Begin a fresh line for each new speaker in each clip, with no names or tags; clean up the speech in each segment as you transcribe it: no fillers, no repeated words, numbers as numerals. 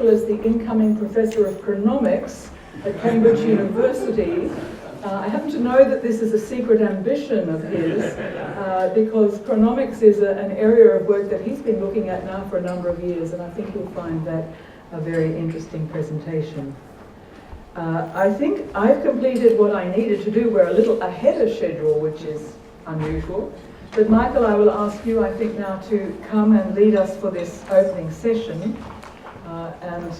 Michael is the incoming Professor of Chronomics at Cambridge University. I happen to know that this is a secret ambition of his because chronomics is an area of work that he's been looking at now for a number of years, and I think you'll find that a very interesting presentation. I think I've completed what I needed to do. We're a little ahead of schedule, which is unusual. But Michael, I will ask you, I think, now to come and lead us for this opening session, and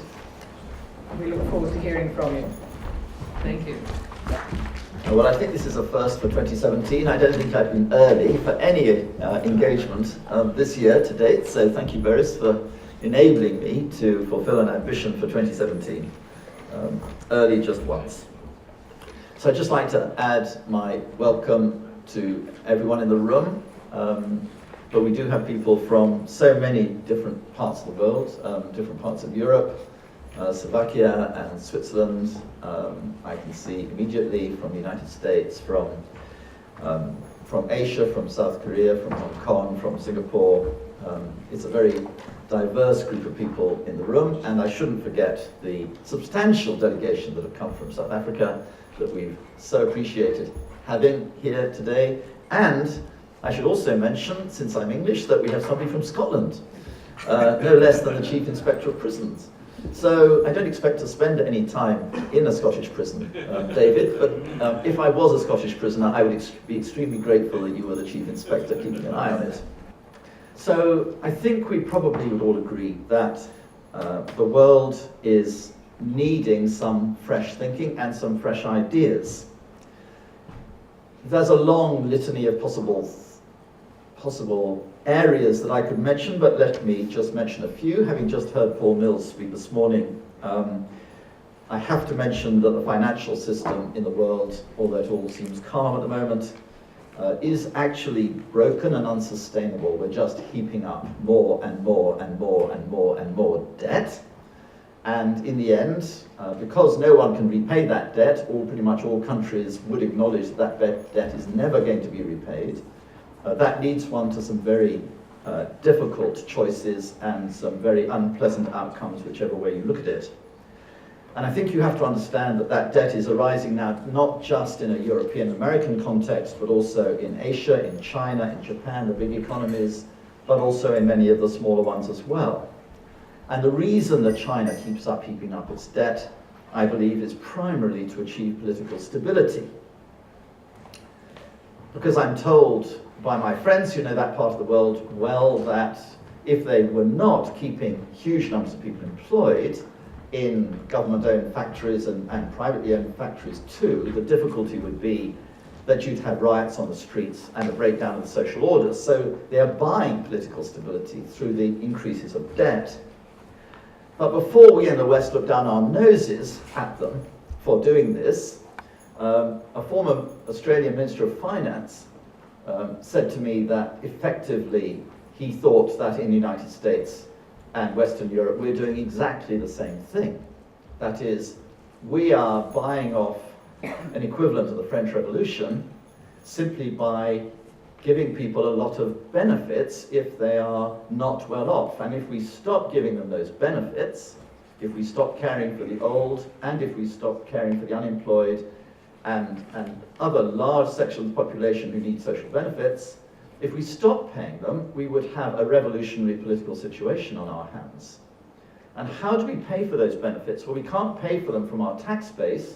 we look forward to hearing from you. Thank you.
Well, I think this is a first for 2017. I don't think I've been early for any engagement this year to date, so thank you, Boris, for enabling me to fulfill an ambition for 2017. Early just once. So I'd just like to add my welcome to everyone in the room, but we do have people from so many different parts of the world, different parts of Europe, Slovakia and Switzerland. I can see immediately from the United States, from Asia, from South Korea, from Hong Kong, from Singapore. It's a very diverse group of people in the room, and I shouldn't forget the substantial delegation that have come from South Africa that we've so appreciated having here today. And I should also mention, since I'm English, that we have somebody from Scotland, no less than the Chief Inspector of Prisons. So I don't expect to spend any time in a Scottish prison, David, but if I was a Scottish prisoner, I would be extremely grateful that you were the Chief Inspector keeping an eye on it. So I think we probably would all agree that the world is needing some fresh thinking and some fresh ideas. There's a long litany of possible areas that I could mention, but let me just mention a few. Having just heard Paul Mills speak this morning, I have to mention that the financial system in the world, although it all seems calm at the moment, is actually broken and unsustainable. We're just heaping up more and more and more and more and more debt. And in the end, because no one can repay that debt, pretty much all countries would acknowledge that debt is never going to be repaid. That leads one to some very difficult choices and some very unpleasant outcomes, whichever way you look at it. And I think you have to understand that that debt is arising now not just in a European-American context, but also in Asia, in China, in Japan, the big economies, but also in many of the smaller ones as well. And the reason that China keeps heaping up its debt, I believe, is primarily to achieve political stability. Because I'm told by my friends who know that part of the world well that if they were not keeping huge numbers of people employed in government-owned factories and privately owned factories too, the difficulty would be that you'd have riots on the streets and a breakdown of the social order. So they are buying political stability through the increases of debt. But before we in the West look down our noses at them for doing this, a former Australian Minister of Finance said to me that effectively he thought that in the United States and Western Europe we're doing exactly the same thing. That is, we are buying off an equivalent of the French Revolution simply by giving people a lot of benefits if they are not well off. And if we stop giving them those benefits, if we stop caring for the old, and if we stop caring for the unemployed and other large sections of the population who need social benefits, if we stop paying them, we would have a revolutionary political situation on our hands. And how do we pay for those benefits? Well, we can't pay for them from our tax base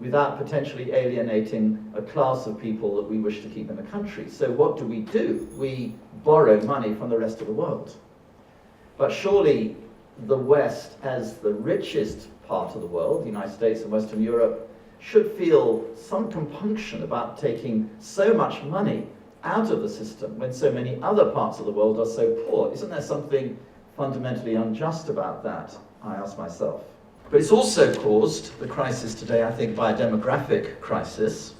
without potentially alienating a class of people that we wish to keep in the country. So what do? We borrow money from the rest of the world. But surely the West, as the richest part of the world, the United States and Western Europe, should feel some compunction about taking so much money out of the system when so many other parts of the world are so poor. Isn't there something fundamentally unjust about that, I ask myself. But it's also caused, the crisis today, I think, by a demographic crisis.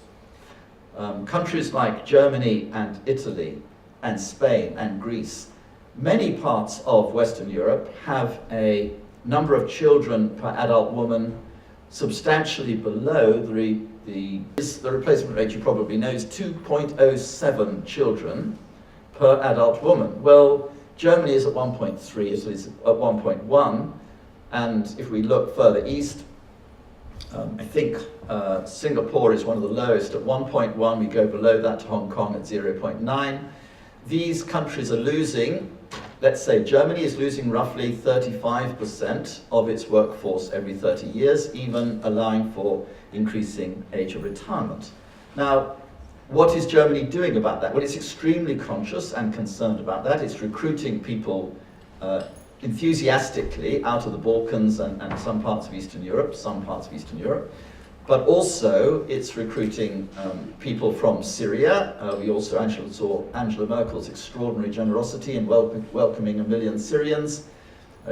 Countries like Germany and Italy and Spain and Greece, many parts of Western Europe have a number of children per adult woman substantially below the replacement rate, you probably know, is 2.07 children per adult woman. Well, Germany is at 1.3, Italy is at 1.1. And if we look further east, I think Singapore is one of the lowest at 1.1. We go below that to Hong Kong at 0.9. These countries are losing, let's say Germany is losing roughly 35% of its workforce every 30 years, even allowing for increasing age of retirement. Now, what is Germany doing about that? Well, it's extremely conscious and concerned about that. It's recruiting people enthusiastically out of the Balkans and some parts of Eastern Europe, but also it's recruiting people from Syria. We also saw Angela Merkel's extraordinary generosity in welcoming 1 million Syrians.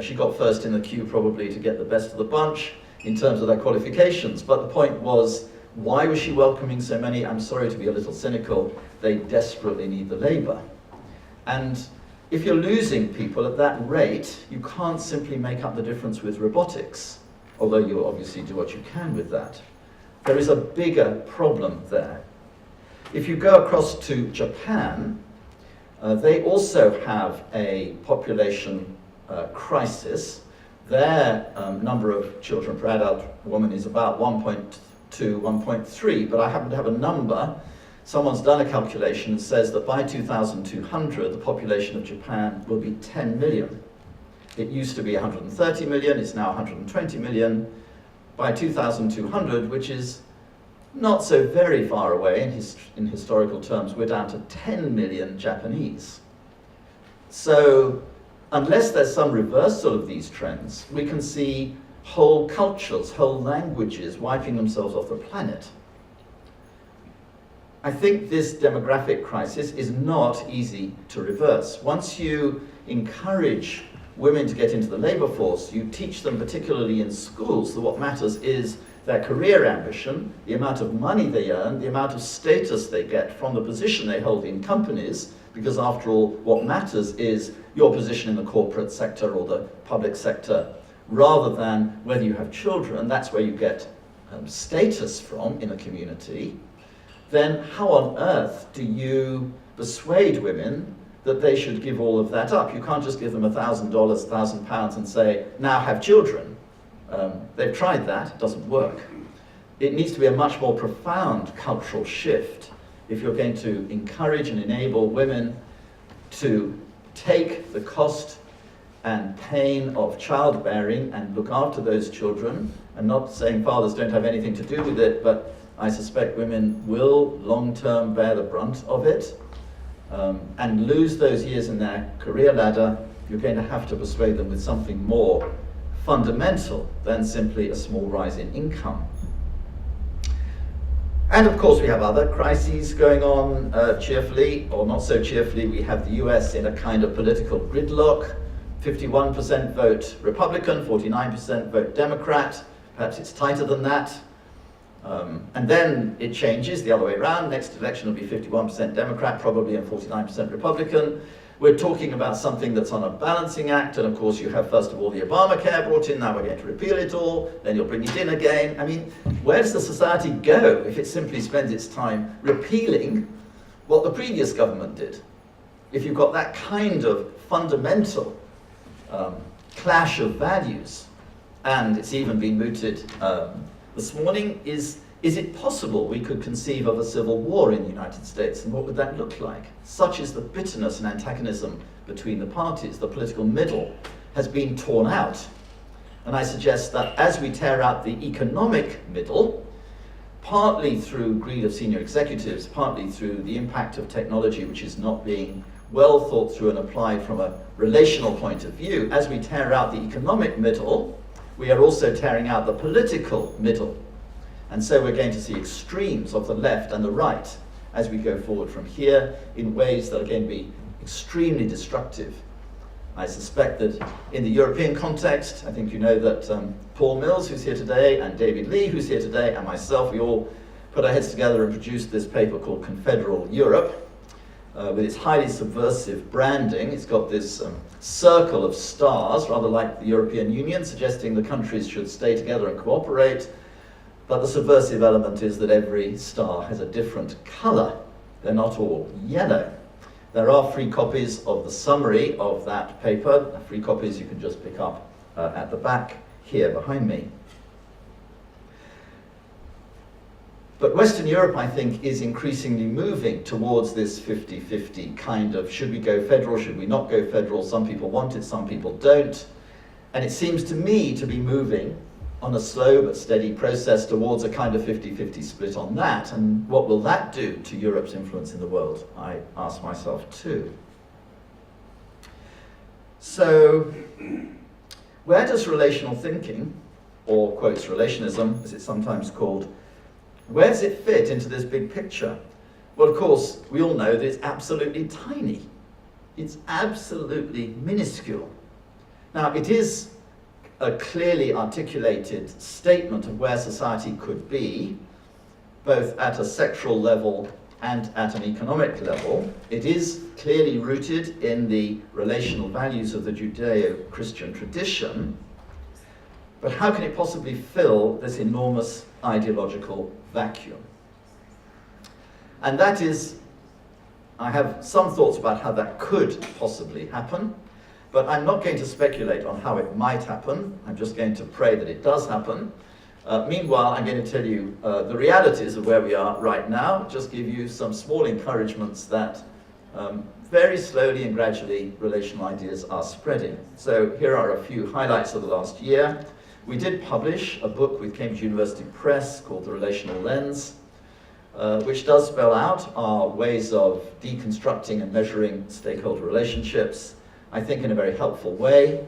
She got first in the queue probably to get the best of the bunch in terms of their qualifications, but the point was, why was she welcoming so many? I'm sorry to be a little cynical, they desperately need the labour. And if you're losing people at that rate, you can't simply make up the difference with robotics, although you'll obviously do what you can with that. There is a bigger problem there. If you go across to Japan, they also have a population crisis. Their number of children per adult woman is about 1.2, 1.3, but I happen to have a number. Someone's done a calculation that says that by 2200, the population of Japan will be 10 million. It used to be 130 million, it's now 120 million. By 2200, which is not so very far away in historical terms, we're down to 10 million Japanese. So unless there's some reversal of these trends, we can see whole cultures, whole languages wiping themselves off the planet. I think this demographic crisis is not easy to reverse. Once you encourage women to get into the labour force, you teach them, particularly in schools, that what matters is their career ambition, the amount of money they earn, the amount of status they get from the position they hold in companies, because after all, what matters is your position in the corporate sector or the public sector, rather than whether you have children. That's where you get status from in a community. Then how on earth do you persuade women that they should give all of that up? You can't just give them $1,000, £1,000 and say, now have children. They've tried that, it doesn't work. It needs to be a much more profound cultural shift if you're going to encourage and enable women to take the cost and pain of childbearing and look after those children. I'm not saying fathers don't have anything to do with it, but I suspect women will long-term bear the brunt of it and lose those years in their career ladder. You're going to have to persuade them with something more fundamental than simply a small rise in income. And of course we have other crises going on cheerfully, or not so cheerfully. We have the US in a kind of political gridlock. 51% vote Republican, 49% vote Democrat. Perhaps it's tighter than that. And then it changes the other way around. Next election will be 51% Democrat probably and 49% Republican. We're talking about something that's on a balancing act, and of course you have first of all the Obamacare brought in, now we're going to repeal it all, then you'll bring it in again. I mean, where does the society go if it simply spends its time repealing what the previous government did? If you've got that kind of fundamental clash of values, and it's even been mooted this morning, is it possible we could conceive of a civil war in the United States, and what would that look like? Such is the bitterness and antagonism between the parties. The political middle has been torn out. And I suggest that as we tear out the economic middle, partly through greed of senior executives, partly through the impact of technology which is not being well thought through and applied from a relational point of view, as we tear out the economic middle, we are also tearing out the political middle. And so we're going to see extremes of the left and the right as we go forward from here in ways that are going to be extremely destructive. I suspect that in the European context, I think you know that Paul Mills, who's here today, and David Lee, who's here today, and myself, we all put our heads together and produced this paper called Confederal Europe, with its highly subversive branding. It's got this circle of stars, rather like the European Union, suggesting the countries should stay together and cooperate. But the subversive element is that every star has a different colour. They're not all yellow. There are free copies of the summary of that paper. Free copies you can just pick up at the back. here behind me. But Western Europe, I think, is increasingly moving towards this 50-50 kind of, should we go federal, should we not go federal? Some people want it, some people don't. And it seems to me to be moving on a slow but steady process towards a kind of 50-50 split on that. And what will that do to Europe's influence in the world? I ask myself too. So, where does relational thinking, or quotes relationism, as it's sometimes called, where does it fit into this big picture? Well, of course, we all know that it's absolutely tiny. It's absolutely minuscule. Now, it is a clearly articulated statement of where society could be, both at a sectoral level and at an economic level. It is clearly rooted in the relational values of the Judeo-Christian tradition, but how can it possibly fill this enormous ideological vacuum? And that is, I have some thoughts about how that could possibly happen, but I'm not going to speculate on how it might happen. I'm just going to pray that it does happen. Meanwhile, I'm going to tell you the realities of where we are right now, just give you some small encouragements that very slowly and gradually relational ideas are spreading. So here are a few highlights of the last year. We did publish a book with Cambridge University Press called The Relational Lens, which does spell out our ways of deconstructing and measuring stakeholder relationships, I think in a very helpful way.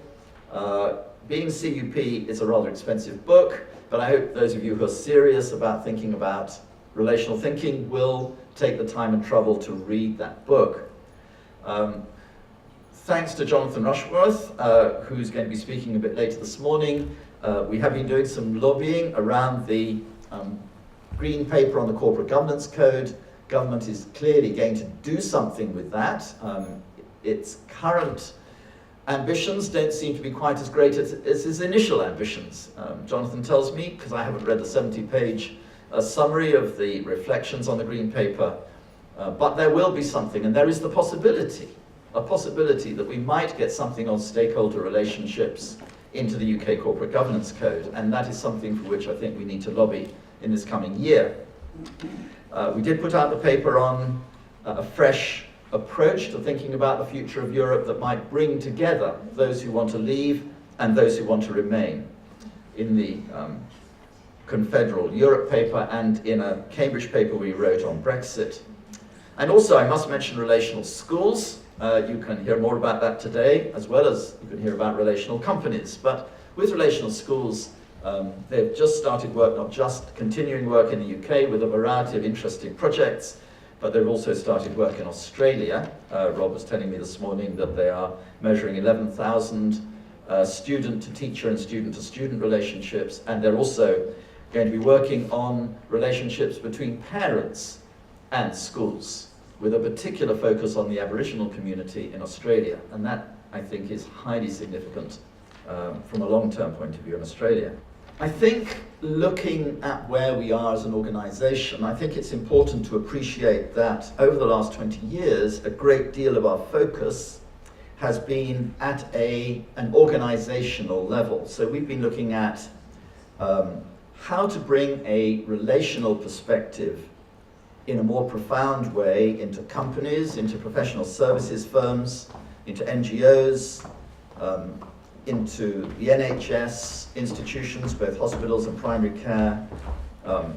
Being CUP is a rather expensive book, but I hope those of you who are serious about thinking about relational thinking will take the time and trouble to read that book. Thanks to Jonathan Rushworth, who's going to be speaking a bit later this morning. We have been doing some lobbying around the Green Paper on the Corporate Governance Code. Government is clearly going to do something with that. Its current ambitions don't seem to be quite as great as his initial ambitions. Jonathan tells me, because I haven't read the 70-page summary of the reflections on the Green Paper, but there will be something, and there is the possibility, a possibility that we might get something on stakeholder relationships into the UK Corporate Governance Code, and that is something for which I think we need to lobby in this coming year. We did put out the paper on a fresh approach to thinking about the future of Europe that might bring together those who want to leave and those who want to remain, in the Confederal Europe paper and in a Cambridge paper we wrote on Brexit. And also I must mention relational schools. You can hear more about that today, as well as you can hear about relational companies. But with relational schools, they've just started work, not just continuing work in the UK with a variety of interesting projects, but they've also started work in Australia. Rob was telling me this morning that they are measuring 11,000 student-to-teacher and student-to-student relationships, and they're also going to be working on relationships between parents and schools, with a particular focus on the Aboriginal community in Australia. And that, I think, is highly significant from a long-term point of view in Australia. I think looking at where we are as an organisation, I think it's important to appreciate that over the last 20 years, a great deal of our focus has been at an organisational level. So we've been looking at how to bring a relational perspective in a more profound way into companies, into professional services firms, into NGOs, into the NHS institutions, both hospitals and primary care,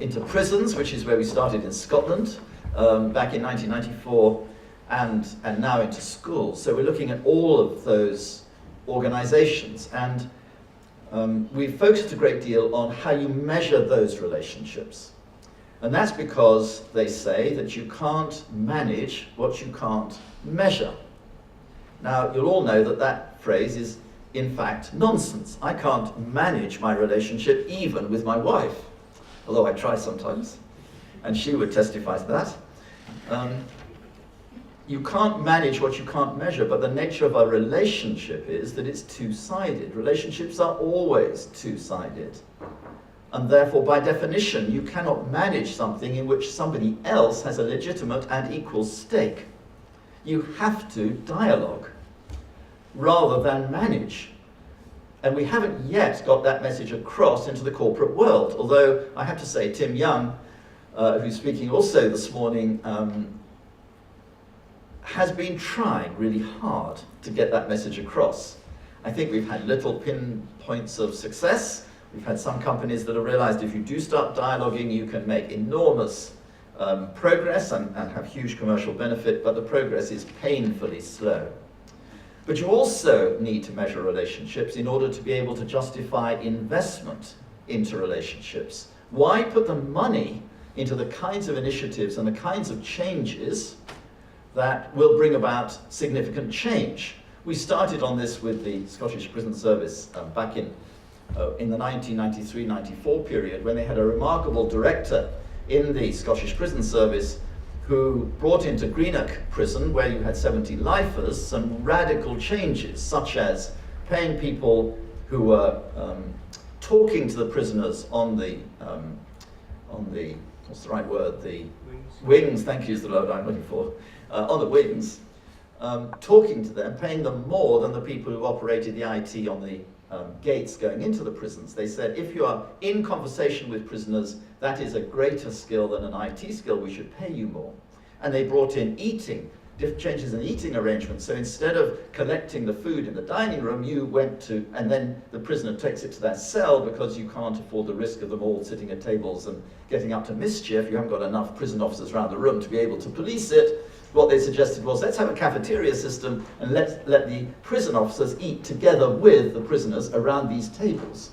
into prisons, which is where we started in Scotland back in 1994, and now into schools. So we're looking at all of those organizations, and we've focused a great deal on how you measure those relationships. And that's because they say that you can't manage what you can't measure. Now, you'll all know that that phrase is, in fact, nonsense. I can't manage my relationship even with my wife, although I try sometimes, and she would testify to that. You can't manage what you can't measure, but the nature of a relationship is that it's two-sided. Relationships are always two-sided. And therefore, by definition, you cannot manage something in which somebody else has a legitimate and equal stake. You have to dialogue rather than manage. And we haven't yet got that message across into the corporate world. Although I have to say, Tim Young, who's speaking also this morning, has been trying really hard to get that message across. I think we've had little pinpoints of success. We've had some companies that have realized if you do start dialoguing, you can make enormous progress and have huge commercial benefit, but the progress is painfully slow. But you also need to measure relationships in order to be able to justify investment into relationships. Why put the money into the kinds of initiatives and the kinds of changes that will bring about significant change? We started on this with the Scottish Prison Service back in the 1993-94 period, when they had a remarkable director in the Scottish Prison Service who brought into Greenock Prison, where you had 70 lifers, some radical changes, such as paying people who were talking to the prisoners on the what's the right word? The wings, thank you is the word I'm looking for, on the wings, talking to them, paying them more than the people who operated the IT on the gates going into the prisons. They said, if you are in conversation with prisoners, that is a greater skill than an IT skill, we should pay you more. And they brought in eating, changes in eating arrangements. So instead of collecting the food in the dining room, you went to, and then the prisoner takes it to their cell because you can't afford the risk of them all sitting at tables and getting up to mischief. You haven't got enough prison officers around the room to be able to police it. What they suggested was, let's have a cafeteria system and let the prison officers eat together with the prisoners around these tables.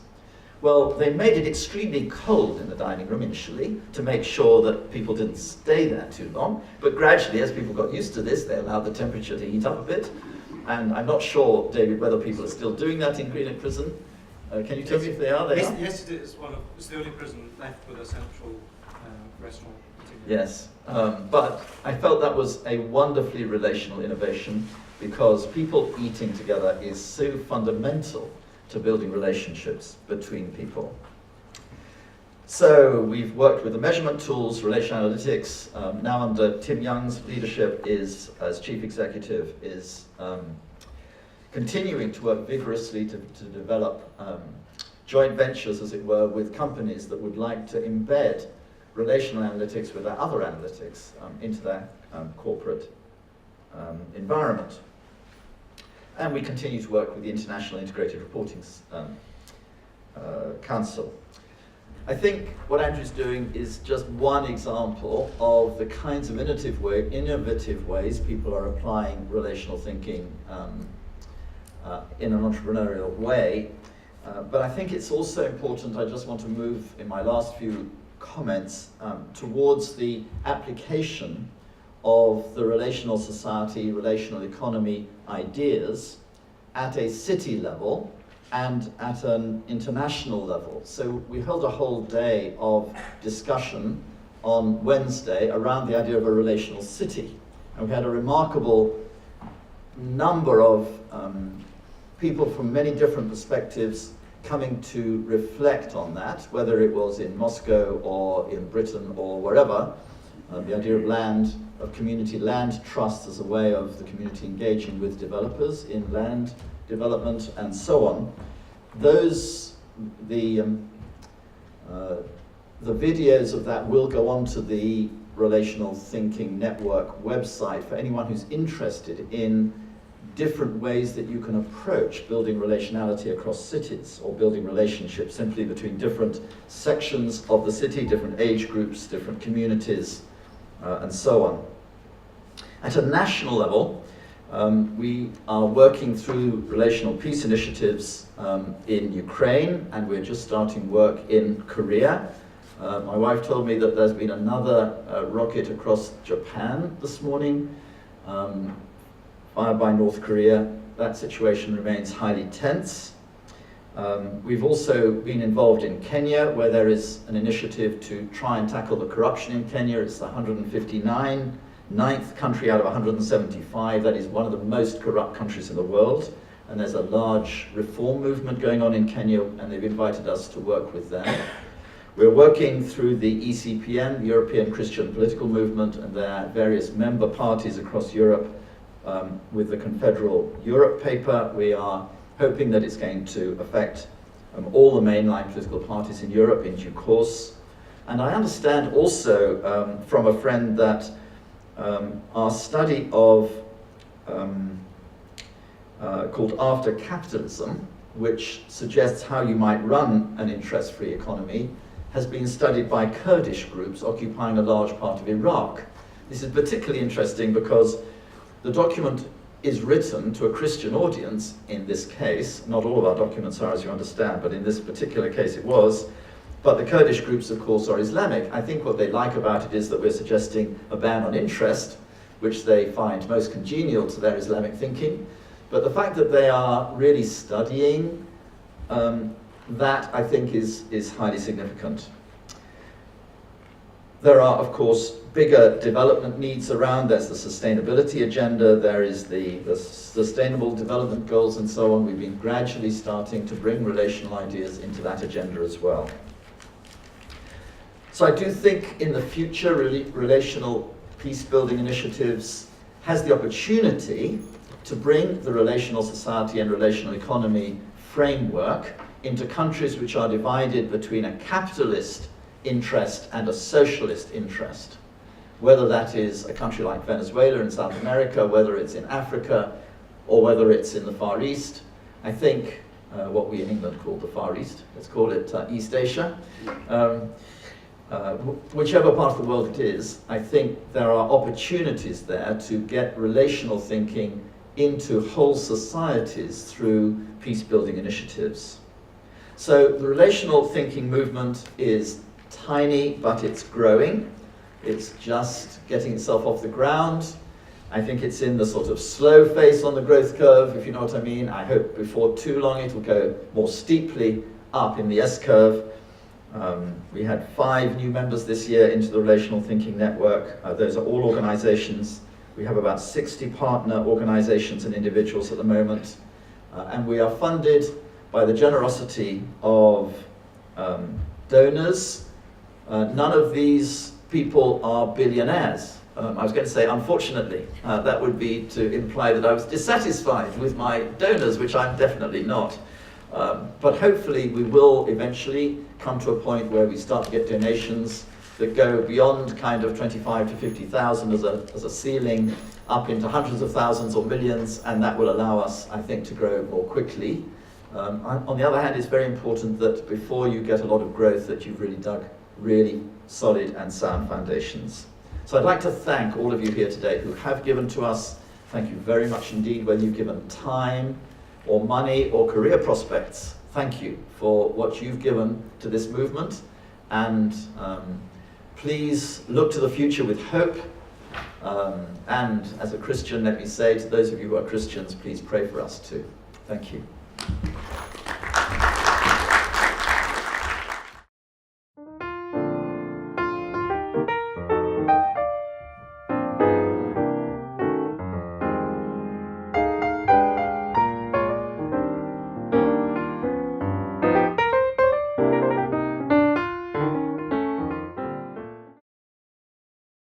Well, they made it extremely cold in the dining room initially to make sure that people didn't stay there too long. But gradually, as people got used to this, they allowed the temperature to heat up a bit. And I'm not sure, David, whether people are still doing that in Greenock Prison. Can you tell me if they are?
Yes, it is. It's the only prison left with a central restaurant.
Yes, but I felt that was a wonderfully relational innovation, because people eating together is so fundamental to building relationships between people. So we've worked with the measurement tools, relational analytics, now under Tim Young's leadership as chief executive, is continuing to work vigorously to develop joint ventures, as it were, with companies that would like to embed relational analytics with their other analytics into their corporate environment. And we continue to work with the International Integrated Reporting Council. I think what Andrew's doing is just one example of the kinds of innovative ways people are applying relational thinking in an entrepreneurial way. But I think it's also important, I just want to move in my last few comments towards the application of the relational society, relational economy ideas at a city level and at an international level. So we held a whole day of discussion on Wednesday around the idea of a relational city. And we had a remarkable number of people from many different perspectives coming to reflect on that, whether it was in Moscow or in Britain or wherever. The idea of land, of community land trust as a way of the community engaging with developers in land development and so on. The videos of that will go onto the Relational Thinking Network website for anyone who's interested in different ways that you can approach building relationality across cities, or building relationships simply between different sections of the city, different age groups, different communities, and so on. At a national level, we are working through relational peace initiatives in Ukraine, and we're just starting work in Korea. My wife told me that there's been another rocket across Japan this morning, fired by North Korea. That situation remains highly tense. We've also been involved in Kenya, where there is an initiative to try and tackle the corruption in Kenya. It's the 159th country out of 175. That is one of the most corrupt countries in the world. And there's a large reform movement going on in Kenya, and they've invited us to work with them. We're working through the ECPM, the European Christian Political Movement, and their various member parties across Europe with the Confederal Europe paper. We are hoping that it's going to affect all the mainline political parties in Europe in due course. And I understand also from a friend that our study of called After Capitalism, which suggests how you might run an interest-free economy, has been studied by Kurdish groups occupying a large part of Iraq. This is particularly interesting because the document is written to a Christian audience in this case. Not all of our documents are, as you understand, but in this particular case it was. But the Kurdish groups, of course, are Islamic. I think what they like about it is that we're suggesting a ban on interest, which they find most congenial to their Islamic thinking. But the fact that they are really studying that, I think, is highly significant. There are, of course, bigger development needs around. There's the sustainability agenda, there is the sustainable development goals and so on. We've been gradually starting to bring relational ideas into that agenda as well. So I do think in the future, relational peace-building initiatives has the opportunity to bring the relational society and relational economy framework into countries which are divided between a capitalist interest and a socialist interest. Whether that is a country like Venezuela in South America, whether it's in Africa, or whether it's in the Far East. I think what we in England call the Far East, let's call it East Asia. Whichever part of the world it is, I think there are opportunities there to get relational thinking into whole societies through peace-building initiatives. So the relational thinking movement is tiny, but it's growing. It's just getting itself off the ground. I think it's in the sort of slow phase on the growth curve, if you know what I mean. I hope before too long it will go more steeply up in the S-curve. We had 5 new members this year into the Relational Thinking Network. Those are all organizations. We have about 60 partner organizations and individuals at the moment. And we are funded by the generosity of donors. None of these people are billionaires. I was going to say, unfortunately, that would be to imply that I was dissatisfied with my donors, which I'm definitely not. But hopefully we will eventually come to a point where we start to get donations that go beyond kind of 25 to 50,000 as a ceiling, up into hundreds of thousands or millions, and that will allow us, I think, to grow more quickly. On the other hand, it's very important that before you get a lot of growth that you've really dug really solid and sound foundations. So I'd like to thank all of you here today who have given to us. Thank you very much indeed, whether you've given time or money or career prospects. Thank you for what you've given to this movement, and please look to the future with hope. And as a Christian, let me say to those of you who are Christians, please pray for us too. Thank you.